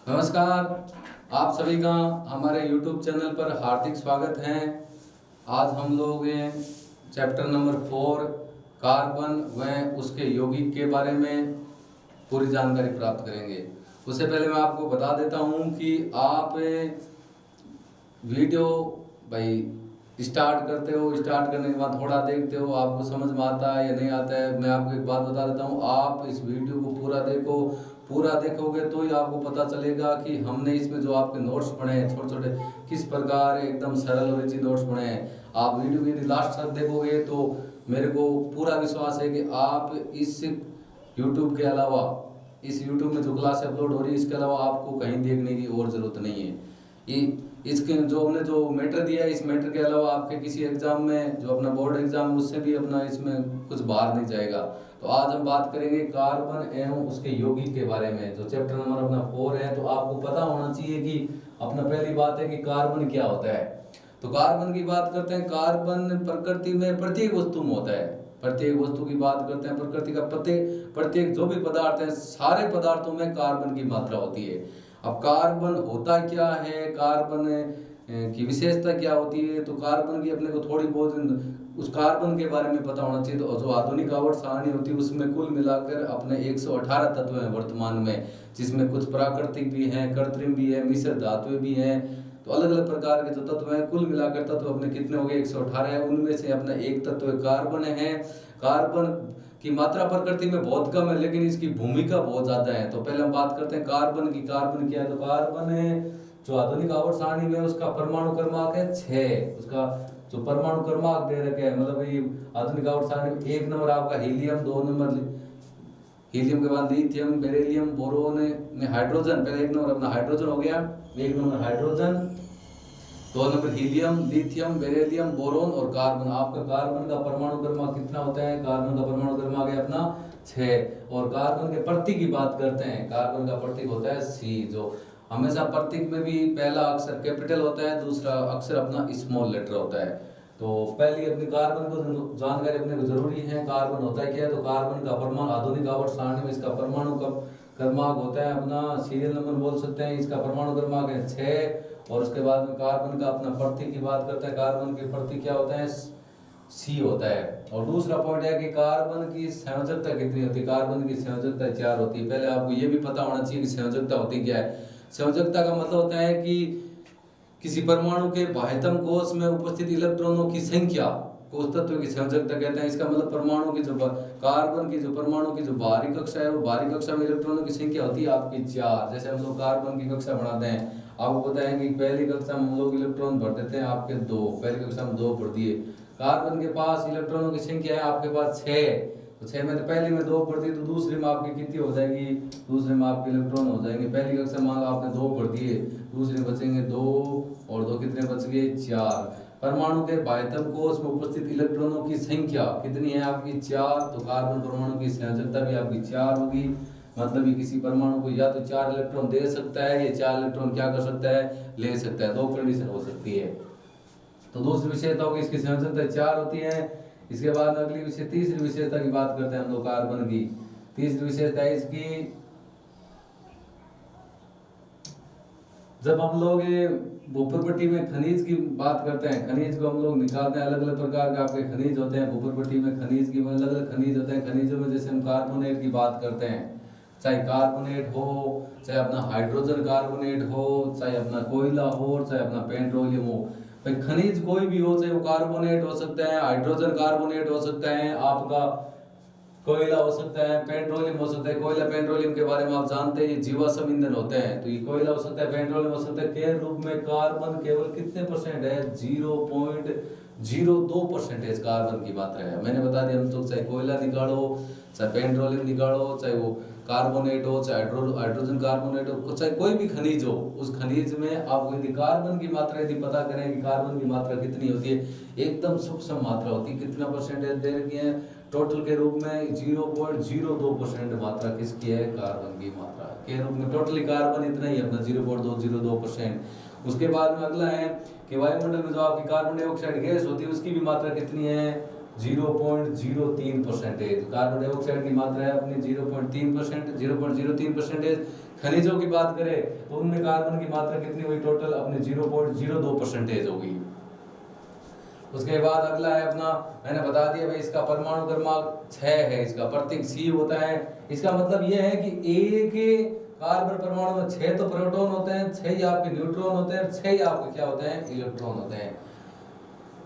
नमस्कार। आप सभी का हमारे YouTube चैनल पर हार्दिक स्वागत है। आज हम लोग चैप्टर नंबर 4 कार्बन व उसके यौगिक के बारे में पूरी जानकारी प्राप्त करेंगे। उससे पहले मैं आपको बता देता हूँ कि आप वीडियो स्टार्ट करते हो, स्टार्ट करने के बाद थोड़ा देखते हो, आपको समझ में आता है या नहीं आता है। मैं आपको एक बात बता देता हूँ, आप इस वीडियो को पूरा देखो। पूरा देखोगे तो ही आपको पता चलेगा कि हमने इसमें जो आपके नोट्स पढ़े हैं छोटे छोटे किस प्रकार एकदम सरल और इजी नोट्स पढ़े हैं। आप वीडियो को यदि लास्ट तक देखोगे तो मेरे को पूरा विश्वास है कि आप इस यूट्यूब के अलावा, इस यूट्यूब में जो क्लास अपलोड हो रही है इसके अलावा आपको कहीं देखने की और ज़रूरत नहीं है। इसके जो हमने जो मैटर दिया है, इस मैटर के अलावा आपके किसी एग्जाम में जो अपना बोर्ड एग्जाम है उससे भी अपना इसमें कुछ बाहर नहीं जाएगा। तो आज हम बात करेंगे कार्बन एवं उसके यौगिक के बारे में, जो चैप्टर नंबर अपना 4 है। तो आपको पता होना चाहिए कि अपना पहली बात है कि कार्बन क्या होता है। तो कार्बन की बात करते हैं। कार्बन प्रकृति में प्रत्येक वस्तु में होता है। प्रत्येक वस्तु की बात करते हैं, प्रकृति का प्रत्येक जो भी पदार्थ है सारे पदार्थों में कार्बन की मात्रा होती है। अब कार्बन होता क्या है, कार्बन की विशेषता क्या होती है, तो कार्बन की अपने को थोड़ी बहुत उस कार्बन के बारे में पता होना चाहिए। तो जो आधुनिक आवर्त सारणी होती है उसमें कुल मिलाकर अपने 118 तत्व हैं वर्तमान में, जिसमें कुछ प्राकृतिक भी हैं, कृत्रिम भी है, मिश्र धातुएं भी हैं। तो अलग अलग प्रकार के जो तत्व हैं, कुल मिलाकर तत्व अपने कितने हो गए, 118 है। उनमें से अपना एक तत्व कार्बन है। कार्बन की मात्रा प्रकृति में बहुत कम है, लेकिन इसकी भूमिका बहुत ज्यादा है। तो पहले हम बात करते हैं कार्बन की। कार्बन क्या है, तो कार्बन है जो आधुनिक आवर्त सारणी में उसका परमाणु क्रमांक है 6। उसका जो परमाणु क्रमांक दे रखे हैं, मतलब ये आधुनिक आवर्त सारणी में 1 नंबर आपका हीलियम, 2 नंबर हीलियम के बाद लिथियम, बेरिलियम, बोरोन में हाइड्रोजन। पहले 1 नंबर अपना हाइड्रोजन हो गया, 1 number hydrogen, 2 number helium, lithium, beryllium, boron और कार्बन। आपका कार्बन का परमाणु क्रमांक कितना होता है, कार्बन का परमाणु क्रमांक है अपना 6। और कार्बन के प्रतीक की बात करते हैं, कार्बन का प्रतीक होता है C। जो हमेशा प्रतीक में भी पहला अक्षर कैपिटल होता है, दूसरा अक्षर अपना स्मॉल लेटर होता है। तो पहली अपनी कार्बन को जानकारी अपने को जरूरी है। कार्बन होता है क्या है, तो कार्बन का परमाणु आधुनिक आवर्त सारणी में इसका परमाणु का क्रमांक होता है अपना, सीरियल नंबर बोल सकते हैं, इसका परमाणु क्रमांक है 6। और उसके बाद में कार्बन का अपना प्रतीक की बात करते हैं। कार्बन के प्रतीक क्या होता है, C होता है। और दूसरा पॉइंट है कि कार्बन की संयोजकता कितनी होती है। कार्बन की संयोजकता 4 होती है। पहले आपको ये भी पता होना चाहिए कि संयोजकता होती क्या है। संयोजकता का मतलब होता है कि किसी परमाणु के बाह्यतम कोश में उपस्थित इलेक्ट्रॉनों की संख्या को उस तत्व की संयोजकता कहते हैं। इसका मतलब परमाणु की जो कार्बन की जो परमाणु की जो बाहरी कक्षा है, वो बाहरी कक्षा में इलेक्ट्रॉनों की संख्या होती है आपकी 4। जैसे हम लोग कार्बन की कक्षा बढ़ाते हैं, आपको पता है कि पहली कक्षा में हम लोग इलेक्ट्रॉन भर देते हैं आपके 2, पहली कक्षा में 2 भर दिए। कार्बन के पास इलेक्ट्रॉनों की संख्या है आपके पास 6। तो 6 में तो पहली में 2 भर दी, तो दूसरी में आपकी कितनी हो जाएगी, दूसरे में आपके इलेक्ट्रॉन हो जाएंगे। पहली कक्षा मान लो आपने 2 भर दिए, दूसरे बचेंगे 2 और 2 कितने बच गए, 4। परमाणु के बाह्यतम कोश में उपस्थित इलेक्ट्रॉनों की संख्या कितनी है आपकी, 4। तो कार्बन परमाणु की संयोजकता भी आपकी 4 होगी। मतलब ये किसी परमाणु को या तो 4 इलेक्ट्रॉन दे सकता है या 4 इलेक्ट्रॉन क्या कर सकता है, ले सकता है। 2 कंडीशन हो सकती है। तो दूसरी विशेषता होगी इसकी संयोजकता 4 होती है। इसके बाद अगली तीसरी विशेषता की बात करते हैं हम लोग कार्बन की। तीसरी विशेषता है इसकी, जब हम लोग भूपरपट्टी में खनिज की बात करते हैं, खनिज को हम लोग निकालते हैं, अलग अलग प्रकार के आपके खनिज होते हैं भूपरपट्टी में। खनिज की अलग अलग खनिज होते हैं। खनिजों में जैसे हम कार्बोनेट की बात करते हैं, चाहे कार्बोनेट हो, चाहे अपना हाइड्रोजन कार्बोनेट हो, चाहे अपना कोयला हो, चाहे अपना पेट्रोलियम हो। भाई खनिज कोई भी हो, चाहे वो कार्बोनेट हो सकता है, हाइड्रोजन कार्बोनेट हो सकता है, आपका कोयला हो सकता है, पेट्रोलियम हो सकता है। कोयला पेट्रोलियम के बारे में आप जानते हैं, ये जीवाश्म ईंधन होते हैं। तो ये कोयला हो सकता है, पेट्रोलियम हो सकता है। के रूप में कार्बन केवल कितने परसेंट है, 0.02% कार्बन की मात्रा है। मैंने बता दिया, हम तो चाहे कोयला निकालो, चाहे पेट्रोलियम निकालो, चाहे वो कार्बोनेट हो, चाहे हाइड्रोजन कार्बोनेट हो, चाहे कोई भी खनिज हो, उस खनिज में आपको यदि कार्बन की मात्रा यदि पता करें कि कार्बन की मात्रा कितनी होती है, एकदम सूक्ष्म मात्रा होती है। कितना परसेंटेज दे रखी है टोटल के रूप में, 0.02% मात्रा किसकी है, कार्बन की मात्रा के रूप में। टोटली कार्बन इतना ही अपना 0.202%। उसके बाद में अगला है कि वायुमंडल में जो आपकी कार्बन डाइऑक्साइड गैस होती है उसकी भी मात्रा कितनी है, 0.03%। कार्बन डाइऑक्साइड की मात्रा है अपनी 0.3%, 0.03%। खनिजों की बात करें तो उनमें कार्बन की मात्रा कितनी हुई टोटल अपनी 0.02% होगी। उसके बाद अगला है अपना, मैंने बता दिया भाई इसका परमाणु क्रमांक 6 है, इसका प्रतीक C होता है। इसका मतलब यह है कि एक कार्बन परमाणु में 6 तो प्रोटॉन होते हैं, 6 ही आपके न्यूट्रॉन होते हैं, 6 ही आपके क्या होते हैं, इलेक्ट्रॉन होते हैं।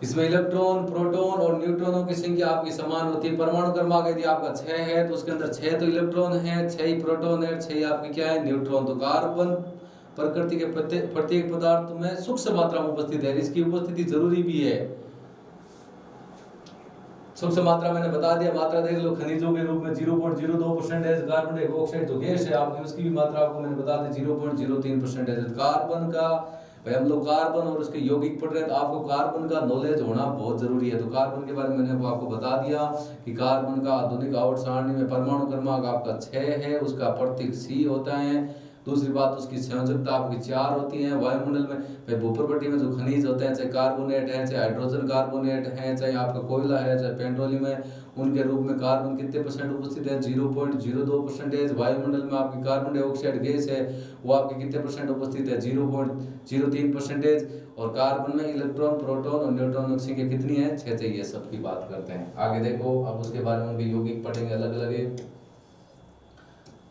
इसमें इलेक्ट्रॉन, प्रोटॉन और न्यूट्रॉनों की संख्या आपकी समान होती है। परमाणु क्रमांक यदि आपका 6 है तो उसके अंदर 6 तो इलेक्ट्रॉन है, 6 ही प्रोटॉन है, 6 ही आपकी क्या है, न्यूट्रॉन। तो कार्बन प्रकृति के प्रत्येक पदार्थ में सूक्ष्म मात्रा में उपस्थित है, इसकी उपस्थिति जरूरी भी है। सूक्ष्म मात्रा मैंने बता दिया, मात्रा देख लो, खनिजों के रूप में 0.02% कार्बन डाइऑक्साइड जो गैस है आपकी, उसकी भी मात्रा आपको मैंने बता दी 0.03%। कार्बन का भाई हम लोग कार्बन और उसके यौगिक पढ़ रहे हैं तो आपको कार्बन का नॉलेज होना बहुत जरूरी है। तो कार्बन के बारे में मैंने आपको बता दिया कि कार्बन का आधुनिक आवर्त सारणी में परमाणु क्रमांक आपका 6 है, उसका प्रतीक C होता है। दूसरी बात उसकी संयोजकता आपकी 4 होती है। वायुमंडल में भाई भूप्रपट्टी में जो खनिज होते हैं, चाहे कार्बोनेट है, चाहे हाइड्रोजन कार्बोनेट है, चाहे आपका कोयला है, चाहे पेट्रोलियम है, उनके रूप में कार्बन कितने परसेंट उपस्थित है, 0.02%। वायुमंडल में आपकी कार्बन डाइऑक्साइड गैस है वो आपके कितने परसेंट उपस्थित है, 0.03%। और कार्बन में इलेक्ट्रॉन, प्रोटॉन और न्यूट्रॉन की संख्या कितनी है, 6 चाहिए, सबकी बात करते हैं। आगे देखो, अब उसके बारे में उनके यौगिक पढ़ेंगे अलग अलग।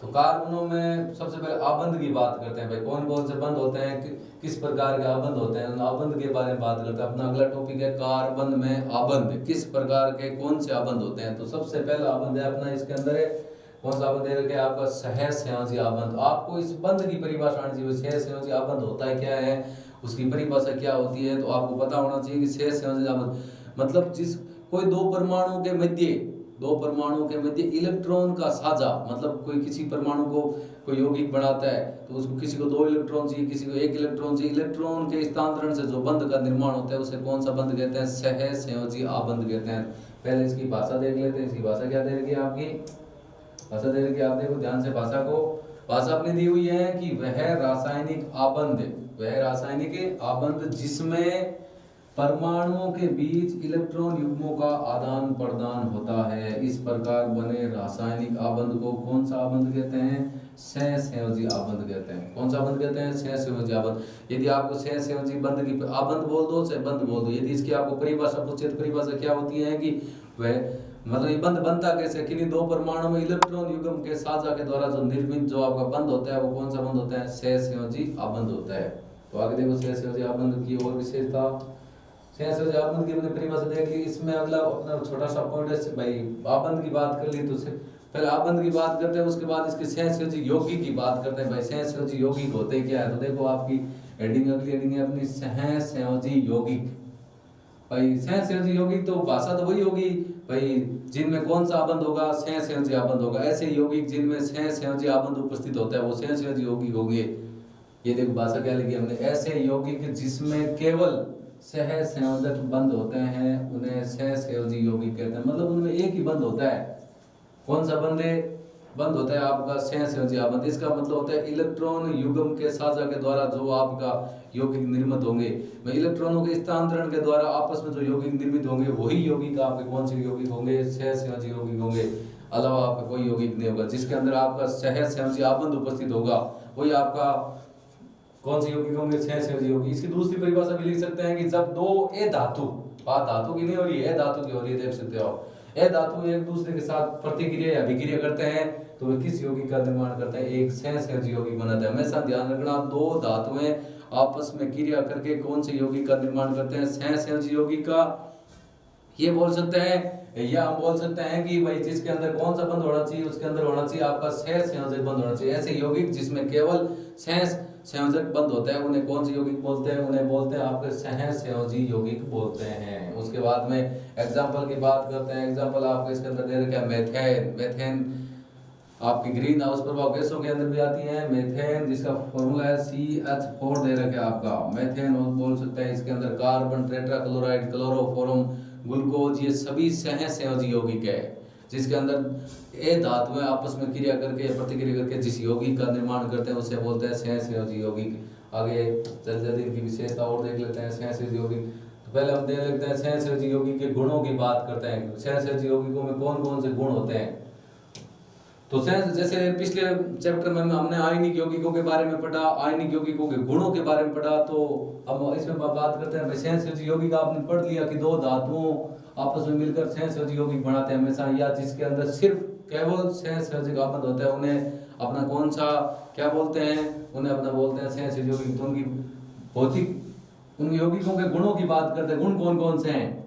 तो कार्बनों में सबसे पहले आबंध की बात करते हैं भाई, कौन कौन से बंध होते हैं, किस प्रकार के आबंध होते हैं, उन आबंध के बारे में बात करते हैं। अपना अगला टॉपिक है कार्बन में आबंध, किस प्रकार के कौन से आबंध होते हैं। तो सबसे पहला आबंध है अपना, इसके अंदर है कौन सा आबंध है आपका, सहसंयोजी आबंध। आपको इस बंध की परिभाषा आनी चाहिए, सहसंयोजी आबंध होता है क्या है, उसकी परिभाषा क्या होती है। तो आपको पता होना चाहिए कि सहसंयोजी आबंध मतलब जिस कोई दो परमाणु के मध्य इलेक्ट्रॉन का साझा, मतलब कोई किसी परमाणु को कोई यौगिक बनाता है तो उसको किसी को 2 इलेक्ट्रॉन चाहिए, किसी को 1 इलेक्ट्रॉन चाहिए। इलेक्ट्रॉन के स्थानांतरण से जो बंध का निर्माण होता है उसे कौन सा बंध कहते हैं, सहसंयोजी आबंध कहते हैं। पहले इसकी भाषा देख लेते हैं। इसकी भाषा क्या दे रखी है आपकी, भाषा दे रखी है, आप देखो ध्यान से भाषा को। भाषा अपनी दी हुई है कि वह रासायनिक आबंध जिसमें परमाणुओं के बीच इलेक्ट्रॉन युग्मों का आदान प्रदान होता है, इस प्रकार बने रासायनिक आबंध को कौन सा आबंध कहते हैं, सहसंयोजी आबंध कहते हैं। कौन सा आबंध कहते हैं, सहसंयोजी आबंध। यदि आपको सहसंयोजी बंध की आबंध बोल दो चाहे बंध बोल दो, यदि इसकी आपको परिभाषा पूछे तो परिभाषा क्या होती है कि वह मतलब ये बंध बनता कैसे, किन्हीं 2 परमाणु में इलेक्ट्रॉन युग्म के साझा के द्वारा जो निर्मित जो आपका बंध होता है वो कौन सा बंध होता है, सहसंयोजी आबंध होता है। तो आगे देखो सहसंयोजी आबंध की और विशेषता। सहसंयोजी आबंध की हमने परिभाषा देख ली। इसमें अगला अपना छोटा सा पॉइंट है भाई, आबंध की बात कर ली तो पहले आबंध की बात करते हैं, उसके बाद इसके सहसंयोजी यौगिक की बात करते हैं। भाई सहसंयोजी यौगिक होते क्या है, तो देखो आपकी हेडिंग अगली हेडिंग है अपनी, सहसंयोजी यौगिक। भाई सहसंयोजी यौगिक तो भाषा तो वही होगी भाई, जिनमें कौन सा आबंध होगा, सहसंयोजी आबंध होगा। ऐसे यौगिक जिनमें सहसंयोजी आबंध उपस्थित होता है वो सहसंयोजी यौगिक होंगे। ये देखो भाषा क्या लिखी हमने, ऐसे यौगिक जिसमें केवल सहसंयोजक बंध होते हैं उन्हें सहसंयोजी यौगिक कहते हैं। मतलब उनमें एक ही बंध होता है, कौन सा बंध होता है आपका, सहसंयोजी आबंध। इसका मतलब होता है इलेक्ट्रॉन युग्म के साझा के द्वारा जो आपका यौगिक निर्मित होंगे, इलेक्ट्रॉनों के स्थानांतरण के द्वारा आपस में जो यौगिक निर्मित होंगे वही यौगिक आपके कौन से यौगिक होंगे, सहसंयोजी यौगिक होंगे। अलावा आपका कोई यौगिक नहीं होगा जिसके अंदर आपका सहसंयोजी आबंध उपस्थित होगा, वही आपका कौन से यौगिक होंगे, सहसंयोजी यौगिक। इसकी दूसरी परिभाषा भी लिख सकते हैं कि जब 2 ए धातु, बात धातु की नहीं हो रही है, धातु की हो रही है, देख सकते हो। ए धातु एक दूसरे के साथ प्रतिक्रिया या विक्रिया करते हैं तो वे किस यौगिक का निर्माण करते हैं, एक सहसंयोजी यौगिक बनाते हैं। हमेशा ध्यान रखना, 2 धातुएं आपस में क्रिया करके कौन से यौगिक का निर्माण करते हैं, सहसंयोजी यौगिक का। ये बोल सकते हैं या हम बोल सकते हैं कि भाई जिसके अंदर कौन सा बंध होना चाहिए, उसके अंदर होना चाहिए आपका सहसंयोजक बंध होना चाहिए। ऐसे यौगिक जिसमें केवल सहसंयोजक बंध होता है उन्हें कौन से यौगिक बोलते हैं, उन्हें बोलते हैं आपके सहसंयोजी यौगिक बोलते हैं। उसके बाद में एग्जांपल की बात करते हैं। एग्जांपल आपको इसके अंदर दे रखा है मेथेन आपकी ग्रीन हाउस प्रभाव गैसों के अंदर भी आती है। मेथेन जिसका फॉर्मूला है CH4 दे रखा है आपका, मेथेन बोल सकते हैं। इसके अंदर कार्बन, टेट्राक्लोराइड, क्लोरोफॉर्म, ग्लूकोज, ये सभी सहसंयोजी यौगिक है जिसके अंदर ए धातुएं आपस में क्रिया करके प्रतिक्रिया करके जिस यौगिक का निर्माण करते हैं उसे बोलते हैं सहसंयोजी यौगिक। आगे जल्दी इनकी विशेषता और देख लेते हैं सहसंयोजी यौगिक। तो पहले हम देख लेते हैं सहस्त्रज योगी के गुणों की बात करते हैं, सहस्त्रज योगिकों में कौन कौन से गुण होते हैं। तो जैसे पिछले चैप्टर में हमने आयनिक यौगिकों के बारे में पढ़ा, आयनिक यौगिकों के गुणों के बारे में पढ़ा, तो अब इसमें बात करते हैं सहस्त्रज यौगिक। आपने पढ़ लिया कि दो धातुओं आपस में मिलकर सहस्त्रज यौगिक बनाते हैं हमेशा, या जिसके अंदर सिर्फ केवल सहस्त्रज आबंध होता है उन्हें अपना कौन सा क्या बोलते हैं, उन्हें अपना बोलते हैं सहस्त्रज यौगिक। तो उनकी भौतिक उन यौगिकों के गुणों की बात करते हैं, गुण कौन कौन से हैं।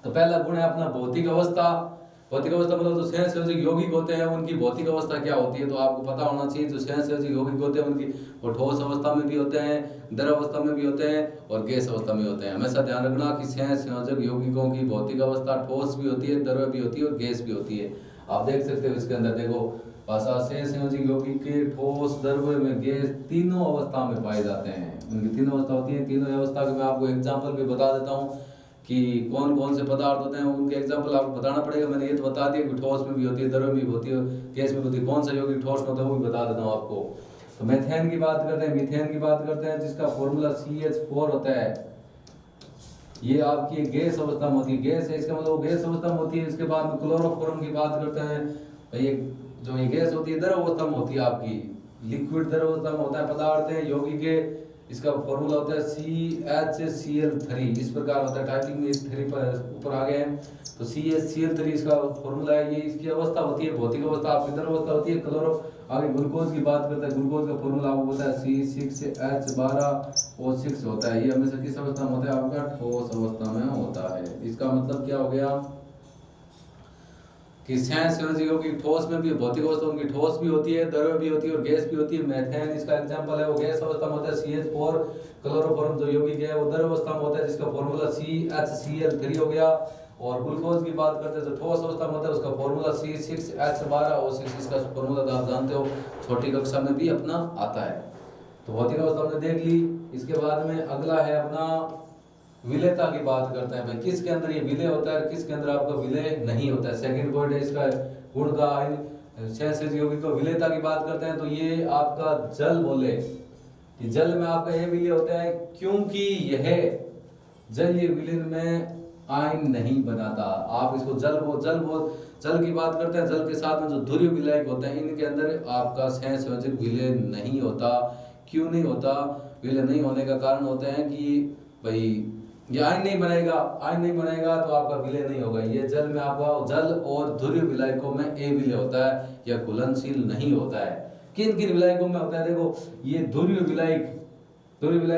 तो पहला गुण है अपना भौतिक अवस्था। भौतिक अवस्था मतलब जो सहस्त्रज यौगिक होते हैं उनकी भौतिक अवस्था क्या होती है, तो आपको पता होना चाहिए। जो सहस्त्रज यौगिक होते हैं उनकी वो ठोस अवस्था में भी होते हैं, द्रव अवस्था में भी होते हैं और गैस अवस्था में होते हैं। हमेशा ध्यान रखना कि सहस्त्रज यौगिकों की भौतिक अवस्था ठोस भी होती है, द्रव भी होती है और गैस भी होती है। आप देख सकते हो इसके अंदर, देखो भाषा सहस्त्रज यौगिक के ठोस, द्रव में गैस तीनों अवस्था में पाए जाते हैं। उनकी तीनों अवस्था होती है। तीनों अवस्था के मैं आपको एग्जाम्पल भी बता देता हूँ कि कौन कौन से पदार्थ होते हैं, उनके एग्जाम्पल आपको बताना पड़ेगा। मैंने ये तो बता दिया कि ठोस में भी होती है, द्रव में भी होती है, गैस में होती है। कौन सा यौगिक ठोस में होता है वो भी बता देता हूँ आपको। तो मीथेन की बात करते हैं, मीथेन की बात करते हैं जिसका फॉर्मूला CH4 होता है। ये आपकी गैस अवस्था में होती है, गैस है इसका मतलब गैस अवस्था में होती है। इसके बाद में क्लोरोफॉर्म की बात करते हैं। ये जो ये गैस होती है द्रव अवस्था में होती है, आपकी लिक्विड द्रव अवस्था में होता है पदार्थ है यौगिक के। इसका फॉर्मूला होता है CHCl3। इस प्रकार होता है, टाइपिंग में इस 3 पर ऊपर आ गए हैं। तो CHCl3 इसका फॉर्मूला है। ये इसकी अवस्था होती है, भौतिक अवस्था आपकी द्रव अवस्था होती है। क्लोरो आगे ग्लूकोज की बात करते हैं, ग्लूकोज का फॉर्मूला आपको होता है C6H12O6 होता है। ये हमेशा किस अवस्था में होता है, आपका ठोस अवस्था में होता है। इसका मतलब क्या हो गया कि सहस्त्रज यौगिक ठोस में भी, भौतिक अवस्था उनकी ठोस भी होती है, द्रव भी होती है और गैस भी होती है। मीथेन इसका एग्जांपल है, वो गैस अवस्था में होता है CH4। क्लोरोफॉर्म जो यौगिक है वो द्रव अवस्था में होता है जिसका फॉर्मूला CHCl3 हो गया। और ग्लूकोज की बात करते हैं जो ठोस अवस्था में होता है उसका फॉर्मूला C6H12O6। इसका फॉर्मूला तो आप जानते हो, छोटी कक्षा में भी अपना आता है। तो भौतिक अवस्था हमने देख ली। इसके बाद में अगला है अपना विलेयता की बात करते हैं। भाई किसके अंदर ये विलेय होता है, किसके अंदर आपका विलेय नहीं होता है। सेकंड पॉइंट है इसका गुण का, सहस्त्रज यौगिक को विलेयता की बात करते हैं। तो ये आपका जल बोले कि जल में आपका ये विलेय होता है, क्योंकि यह जल ये विलीन में आयन नहीं बनाता। आप इसको जल की बात करते हैं। जल के साथ में जो ध्रुवीय विलायक होते हैं इनके अंदर आपका सहसंयोजक विलय नहीं होता। क्यों नहीं होता? विलय नहीं होने का कारण होते हैं कि भाई ये आयन नहीं बनेगा तो आपका विलय नहीं होगा। ये जल में आपका जल और ध्रुवीय विलायकों में ए विलय होता है या घुलनशील नहीं होता है। किन किन विलायकों में होता है? देखो ये ध्रुवीय विलायक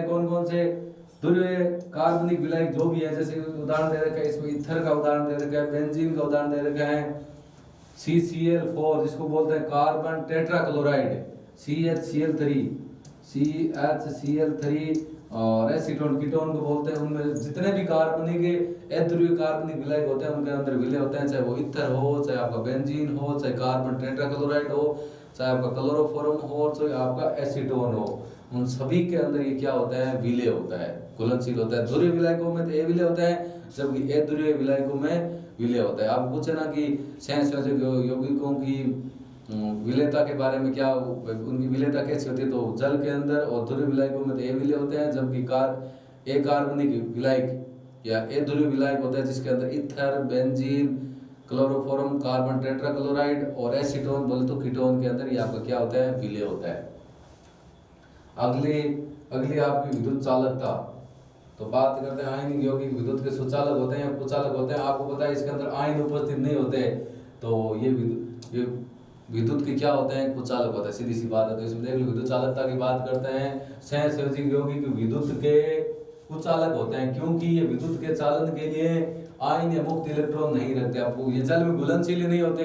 कौन कौन से? ध्रुवीय कार्बनिक विलायक जो भी है, जैसे उदाहरण दे रखा है इसमें, ईथर का उदाहरण दे रखा है, बेंजीन का उदाहरण दे रखा है, CCl4 जिसको बोलते हैं कार्बन टेट्राक्लोराइड, CHCl3 और एसीटोन कीटोन को बोलते हैं। उनमें जितने भी कार्बनिक अध्रुवीय कार्बनिक विलायक होते हैं उनके अंदर विलय होते हैं, चाहे वो ईथर हो, चाहे आपका बेंजीन हो, चाहे कार्बन टेट्राक्लोराइड हो, चाहे आपका क्लोरोफॉर्म हो, चाहे आपका एसीटोन हो, उन सभी के अंदर ये क्या होता है? विलय होता है, घुलनशील होता है। ध्रुवीय विलायकों में तो ए विलय होता है, जबकि अध्रुवीय विलायकों में विलय होता है। आप पूछे ना कि सहसंयोजक यौगिकों की विलेयता के बारे में, क्या उनकी विलेयता कैसी होती है? तो जल के अंदर और ध्रुवीय विलायकों में तो ए विलय होते हैं, जबकि कार्बनिक विलायक या अध्रुवीय विलायक होता है जिसके अंदर ether, benzene, chloroform, carbon tetrachloride और एसीटोन बोले तो कीटोन के अंदर ये आपका क्या होता है? विलय होता है। अगली आपकी विद्युत चालकता। तो बात करते हैं आयनिक यौगिक विद्युत के सुचालक होते हैं या कुचालक होते हैं। आपको पता है इसके अंदर आयन उपस्थित नहीं होते, तो ये विद्युत के क्या होते हैं? कुचालक होते हैं, सीधी सी बात है। तो इसमें देख लो विद्युत चालकता की बात करते हैं। सहसंयोजक यौगिक विद्युत के कुचालक होते हैं क्योंकि ये विद्युत के चालन के लिए आयन या मुक्त इलेक्ट्रॉन नहीं रखते। आपको ये जल में घुलनशील नहीं होते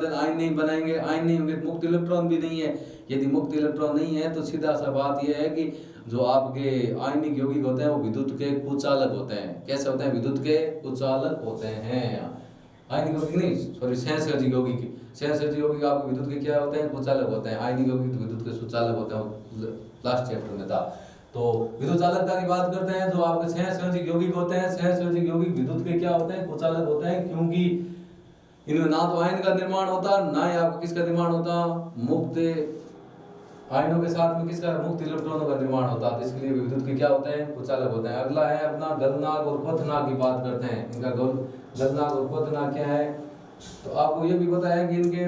आयन नहीं बनाएंगे, आयन नहीं होंगे, मुक्त इलेक्ट्रॉन भी नहीं है। यदि मुक्त इलेक्ट्रॉन नहीं है तो सीधा सा बात यह है कि जो आपके आयनिक यौगिक होते हैं वो विद्युत के कुचालक होते हैं। कैसे होते हैं? विद्युत के कुचालक होते हैं। आयनिक यौगिक नहीं, सॉरी, सहसंयोजक यौगिक आपके विद्युत के क्या होते हैं? कुचालक होते हैं। आयनिक यौगिक विद्युत के सुचालक होते हैं, लास्ट चैप्टर में था। तो विद्युत चालकता की बात करते हैं। जो आपके सहसंयोजक यौगिक होते हैं, सहसंयोजक यौगिक विद्युत के क्या होते हैं? कुचालक होते हैं, क्योंकि इनमें ना तो आयन का निर्माण होता, ना ही आपका किसका निर्माण होता? मुक्त आयनों के साथ में किसका मुक्त इलेक्ट्रॉनों का निर्माण होता है, तो इसके लिए विद्युत के क्या होते हैं, कुछ अलग होते हैं। अगला है अपना गलनांक और क्वथनांक की बात करते हैं। इनका गलनांक और क्वथनांक क्या है, तो आपको ये भी पता है कि इनके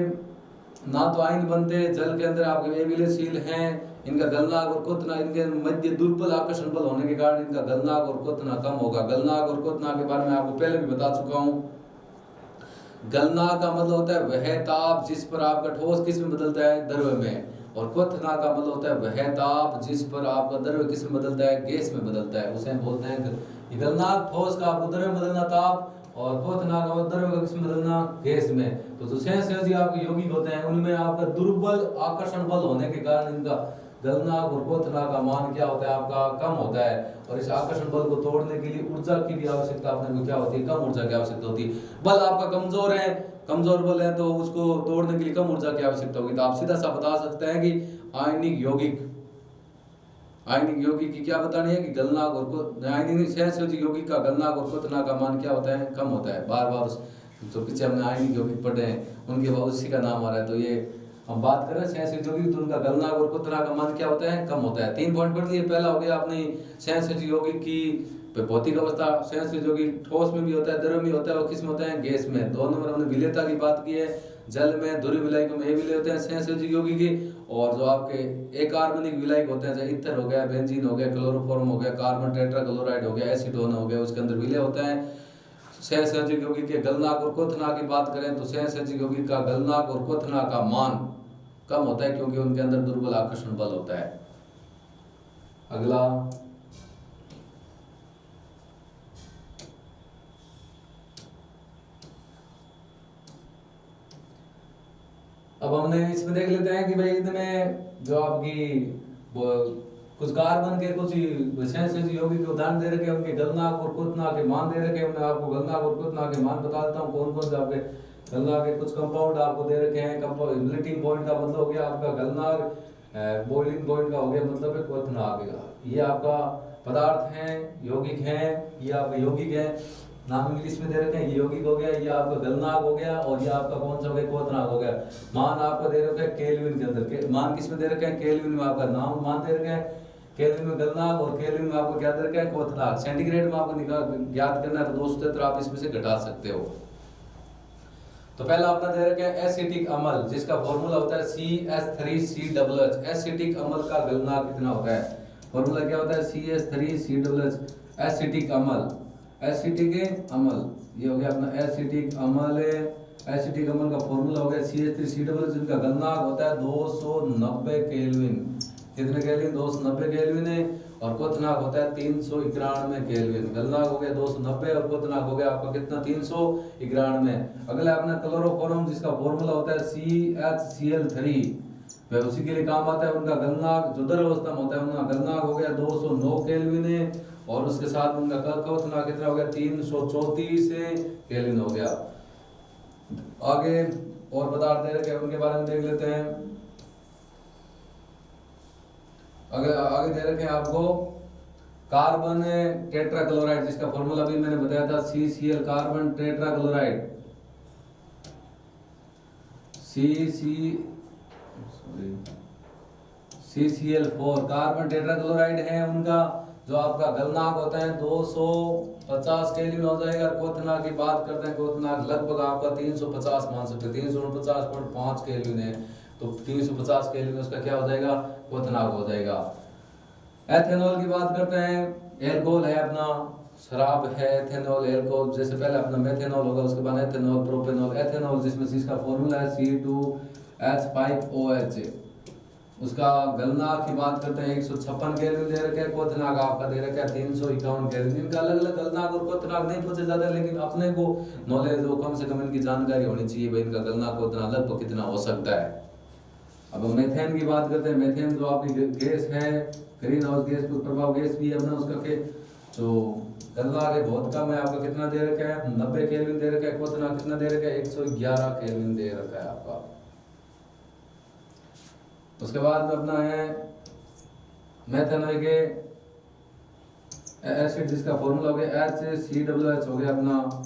ना तो आयन बनते जल के अंदर आपके विलयशील हैं, इनका गलनांक और क्वथनांक, इनके मध्य दुर्बल आकर्षण बल होने के कारण इनका गलनांक और क्वथनांक कम होगा। गलनांक और क्वथनांक के बारे में आपको पहले भी बता चुका हूं। गलनांक का मतलब होता है वह ताप जिस पर आपका ठोस किस में बदलता है, द्रव्य में, और क्वथनांक का मतलब होता है वह ताप जिस पर आपका द्रव्य किस में बदलता है, गैस में बदलता है, उसे बोलते हैं गलनांक। ठोस का आपको द्रव्य में बदलना ताप, और क्वथनांक का द्रव्य का किस में बदलना, गैस में। तो जो सहसंयोजी आपके यौगिक होते हैं उनमें आपका दुर्बल आकर्षण बल होने के कारण इनका गलनांक और क्वथनांक का मान क्या होता है, आपका कम होता है। और इस आकर्षण बल को तोड़ने के लिए ऊर्जा की भी आवश्यकता अपने को क्या होती है, कम ऊर्जा की आवश्यकता होती है। बल आपका कमजोर है, कमजोर बल है, तो उसको तोड़ने के लिए कम ऊर्जा की आवश्यकता होगी। तो आप सीधा सा बता सकते हैं कि आयनिक यौगिक की क्या बतानी है कि गलनांक और आयनिक सहसंयोजी यौगिक का गलनांक और क्वथनांक का मान क्या होता है, कम होता है। बार बार जो पीछे हमने आयनिक यौगिक पढ़े हैं उनके बाद उसी का नाम आ रहा है। तो ये हम बात करें सहसंयोजी यौगिक, तो उनका गलनांक और क्वथनांक का मान क्या होता है, कम होता है। 3 पॉइंट पढ़ लिए। पहला हो गया आपने सहसंयोजी यौगिक की भौतिक अवस्था। सहसंयोजी यौगिक ठोस में भी होता है, द्रव में होता है, और किस में होता है, गैस में। 2 नंबर हमने विलेयता की बात की है, जल में ध्रुवीय विलायकों में ये विलय होते हैं सहसंयोजी यौगिक के। और जो आपके अकार्बनिक विलायक होते हैं जैसे ईथर हो गया, बेंजीन हो गया, क्लोरोफॉर्म हो गया, कार्बन टेट्राक्लोराइड हो गया, एसीटोन हो गया, उसके अंदर विलय होता है। सहसंयोजी यौगिक के गलनांक और क्वथनांक की बात करें तो सहसंयोजी यौगिक का गलनांक और क्वथनांक का मान कम होता है क्योंकि उनके अंदर दुर्बल आकर्षण बल होता है। अगला अब हमने इसमें देख लेते हैं कि भाई इनमें जो आपकी कुछ कार्बन के कुछ सहसंयोजी यौगिक के उदाहरण दे रखे हैं, उनके गलनांक और क्वथनांक के मान दे रखे हैं। मैं आपको गलनांक और क्वथनांक के मान बता देता हूँ कौन कौन से आपके गलनांक के कुछ कंपाउंड आपको दे रखे हैं। कंपाउंड मेल्टिंग पॉइंट का मतलब हो गया आपका गलनांक, बॉइलिंग पॉइंट का हो गया मतलब है क्वथनांक। ये आपका पदार्थ हैं, यौगिक हैं, ये आपके यौगिक हैं, नाम इंग्लिश में दे रखे हैं। ये यौगिक हो गया, ये आपका गलनांक हो गया, और ये आपका कौन सा हो गया, क्वथनांक हो गया। मान आपको दे रखे हैं केल्विन के अंदर, मान किस में दे रखे हैं, केल्विन में आपका नाम मान दे रखे हैं। केल्विन में गलनांक और केल्विन में आपको क्या दे रखा है, क्वथनांक। सेंटीग्रेड में आपको ज्ञात करना है तो 273 आप इसमें से घटा सकते हो। तो पहला अपना दे रखा है एसिटिक अम्ल, जिसका फार्मूला होता है CH3COOH। एसिटिक अम्ल का गलनांक कितना होता है, फार्मूला क्या होता है, CH3COOH। एसिटिक अम्ल, एसिटिक अम्ल ये हो गया अपना एसिटिक अम्ल है। एसिटिक अम्ल का फार्मूला हो गया CH3COOH, जिनका गलनांक होता है 290 केल्विन। कितने केल्विन, 290 केल्विन है। और क्वथनांक होता है 391 केल्विन। गलनांक हो गया 290 और क्वथनांक हो गया आपका कितना, 391। अगला अपना क्लोरोफॉर्म, जिसका फार्मूला होता है CHCl3, वह उसी के लिए काम आता है। उनका गलनांक जो द्रव अवस्था में होता है उनका गलनांक हो गया 209 केल्विन है, और उसके साथ उनका क्वथनांक कितना हो गया, 334 केल्विन हो गया। आगे और पदार्थ दे रखे हैं उनके बारे में देख लेते हैं। अगर आगे दे रखे हैं आपको कार्बन टेट्राक्लोराइड, जिसका फॉर्मूला भी मैंने बताया था CCl, carbon tetrachloride, CCl4 carbon tetrachloride है। उनका जो आपका गलनांक होता है 250 केल्विन हो जाएगा। क्वथनांक की बात करते हैं, क्वथनांक लगभग आपका 350 मान सकते हैं, 349.5 केल्विन है। तो 350 केल्विन उसका क्या हो जाएगा, क्वथनांक हो जाएगा। एथेनॉल की बात करते हैं, एल्कोहल है अपना, शराब है, एथेनॉल एल्कोहल। जैसे पहले अपना मेथेनॉल होगा, उसके बाद एथेनॉल, प्रोपेनॉल, एथेनॉल जिसमें इसका फॉर्मूला है C2H5OH। उसका गलनांक की बात करते हैं 156 केल्विन दे रखे हैं। क्वथनांक आपका दे रखा है 351 केल्विन। इनका अलग अलग गलनांक और क्वथनांक नहीं पूछे जाते, लेकिन अपने को नॉलेज हो, कम से कम इनकी जानकारी होनी चाहिए भाई इनका गलनांक क्वथनांक लगभग कितना हो सकता है। अब मीथेन की बात करते हैं। मीथेन जो आपकी गैस है, ग्रीन हाउस गैस, कुछ प्रभाव गैस भी है अपना, उसका के जो गलनांक है बहुत कम है। आपका कितना दे रखा है, 90 केल्विन दे रखा है। क्वथनांक कितना दे रखा है, 111 केल्विन दे रखा है आपका। उसके बाद में अपना है मेथेनॉल के एसिड, जिसका फॉर्मूला हो गया HCOOH हो गया अपना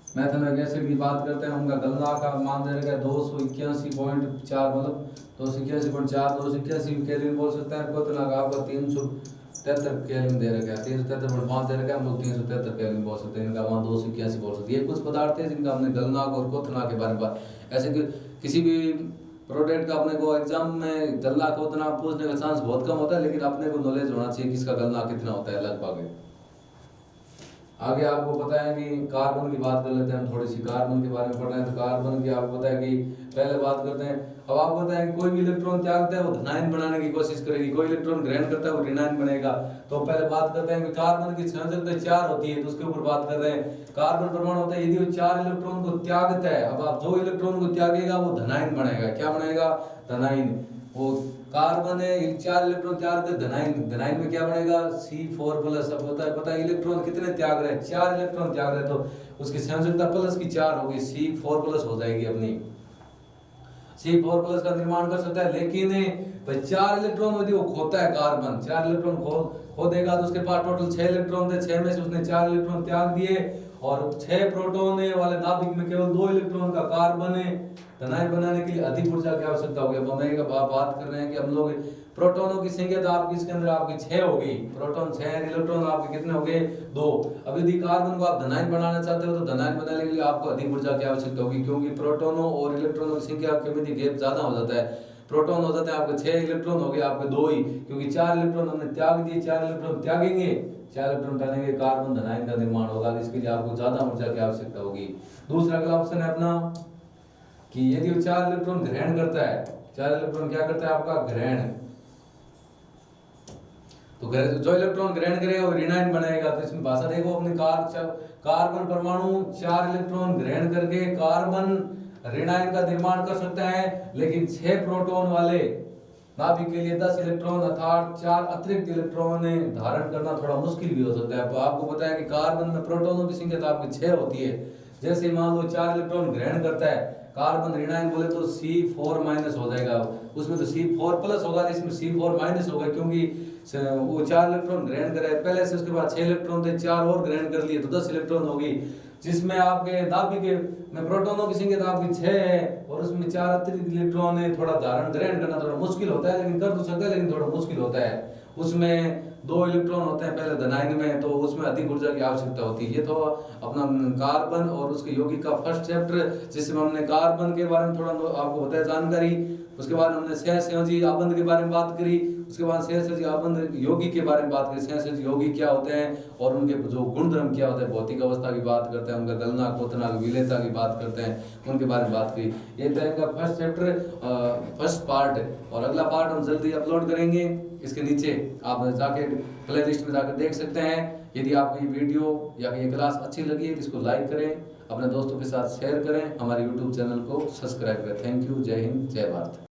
मेथेनोइक एसिड की बात करते हैं, उनका गलना का मान दे रखा है 281.4 मतलब 281.4 281 कैलोरी बोल सकते हैं। क्वोथना का आपका 373 कैलोरी दे रखा है, 373.5 दे रखा है, हम लोग 373 कैलोरी बोल सकते हैं, इनका मान 281 बोल सकते हैं। ये कुछ पदार्थ है जिनका हमने गलनाक और क्वोथना के बारे में बात। ऐसे कि किसी भी प्रोडक्ट का अपने को एग्जाम में गलना क्वोथना पूछने का चांस बहुत कम होता है, लेकिन अपने को नॉलेज होना चाहिए किसका गलना कितना होता है लगभग। आगे आपको पता है कि कार्बन की बात कर लेते हैं, हम थोड़ी सी कार्बन के बारे में पढ़ रहे हैं। तो कार्बन की आपको पता है कि पहले बात करते हैं। अब आपको पता है कि कोई भी इलेक्ट्रॉन त्यागता है वो धनायन बनाने की कोशिश करेगी, कोई इलेक्ट्रॉन ग्रहण करता है वो ऋणायन बनेगा। तो पहले बात करते हैं कि कार्बन की संयोजकता 4 होती है, तो उसके ऊपर बात कर रहे हैं। कार्बन परमाणु होता है, यदि वो 4 इलेक्ट्रॉन को त्यागता है, अब आप जो इलेक्ट्रॉन को त्यागेगा वो धनायन बनेगा। क्या बनेगा? धनायन। वो कार्बन है 4 इलेक्ट्रॉन त्याग कर धनायन, धनायन में क्या बनेगा? C4+। अब होता है पता है इलेक्ट्रॉन कितने त्याग रहे हैं? 4 इलेक्ट्रॉन त्याग रहे हैं, तो उसकी संयोजकता प्लस की 4 होगी, C4+ हो जाएगी अपनी। C4+ का निर्माण कर सकता है, लेकिन भाई 4 इलेक्ट्रॉन यदि वो खोता है, कार्बन 4 इलेक्ट्रॉन खो देगा तो उसके पास टोटल 6 इलेक्ट्रॉन थे, 6 में से उसने 4 इलेक्ट्रॉन त्याग दिए और 6 प्रोटॉन वाले नाभिक में केवल 2 इलेक्ट्रॉन का कार्बन है। धनायन बनाने के लिए अधिक ऊर्जा की आवश्यकता होगी। अब हम बात कर रहे हैं कि हम लोग प्रोटॉनों की संख्या तो आपकी इसके अंदर आपकी 6 होगी, प्रोटॉन 6 है, इलेक्ट्रॉन आपके कितने हो गए? 2। अब यदि कार्बन को आप धनायन बनाना चाहते हो तो धनायन बनाने के लिए आपको अधिक ऊर्जा की आवश्यकता होगी, क्योंकि प्रोटॉनों और इलेक्ट्रॉनों की संख्या के बीच गैप ज्यादा हो जाता है। प्रोटॉन हो जाते हैं आपके 6 इलेक्ट्रॉन हो गए आपके 2 ही, क्योंकि 4 इलेक्ट्रॉन हमने त्याग दिए, 4 इलेक्ट्रॉन त्यागेंगे, 4 इलेक्ट्रॉन डालेंगे, कार्बन धनायन का निर्माण होगा। इसके लिए आपको ज्यादा ऊर्जा की आवश्यकता होगी। दूसरा अगला ऑप्शन है अपना कि यदि वो 4 इलेक्ट्रॉन ग्रहण करता है, 4 इलेक्ट्रॉन क्या करता है आपका? ग्रहण। तो जो इलेक्ट्रॉन ग्रहण करेगा वो ऋणायन बनेगा। तो इसमें भाषा देखो अपने कार्बन परमाणु 4 इलेक्ट्रॉन ग्रहण करके कार्बन ऋणायन का निर्माण कर सकता है, लेकिन 6 प्रोटॉन वाले नाभिक के लिए 10 इलेक्ट्रॉन अर्थात 4 अतिरिक्त इलेक्ट्रॉन धारण करना थोड़ा मुश्किल भी हो सकता है। आपको पता है कि कार्बन में प्रोटॉनों की संख्या तो आपकी 6 होती है। जैसे मान लो 4 इलेक्ट्रॉन ग्रहण करता है, कार्बन ऋणायन बोले तो C4- हो जाएगा, उसमें तो C4+ होगा, इसमें C4- होगा, क्योंकि वो 4 इलेक्ट्रॉन ग्रहण करे पहले से, उसके बाद 6 इलेक्ट्रॉन थे, 4 और ग्रहण कर लिए तो 10 इलेक्ट्रॉन होगी, जिसमें आपके नाभिक में प्रोटॉनों की संख्या आपकी 6 है और उसमें 4 अतिरिक्त इलेक्ट्रॉन है। थोड़ा धारण ग्रहण करना थोड़ा मुश्किल होता है, लेकिन कर तो सकते हैं, लेकिन थोड़ा मुश्किल होता है। उसमें 2 इलेक्ट्रॉन होते हैं पहले धनायन में, तो उसमें अधिक ऊर्जा की आवश्यकता होती है। ये तो अपना कार्बन और उसके यौगिक का फर्स्ट चैप्टर, जिसमें हमने कार्बन के बारे में थोड़ा आपको बताया जानकारी। उसके बाद हमने सहसंयोजी आबंध के बारे में बात करी, उसके बाद सहसंयोजी आबंध यौगिक के बारे में बात करी, सहसंयोजी यौगिक क्या होते हैं और उनके जो गुणधर्म क्या होते हैं, भौतिक अवस्था की बात करते हैं, उनका गलना क्वोथना विलेयता की बात करते हैं, उनके बारे में बात करी। ये था इनका फर्स्ट चैप्टर, फर्स्ट पार्ट। और अगला पार्ट हम जल्दी अपलोड करेंगे, इसके नीचे आप जाके प्ले लिस्ट में जाकर देख सकते हैं। यदि आपको ये वीडियो या ये क्लास अच्छी लगी है तो इसको लाइक करें, अपने दोस्तों के साथ शेयर करें, हमारे यूट्यूब चैनल को सब्सक्राइब करें। Thank you. जय हिंद, जय भारत।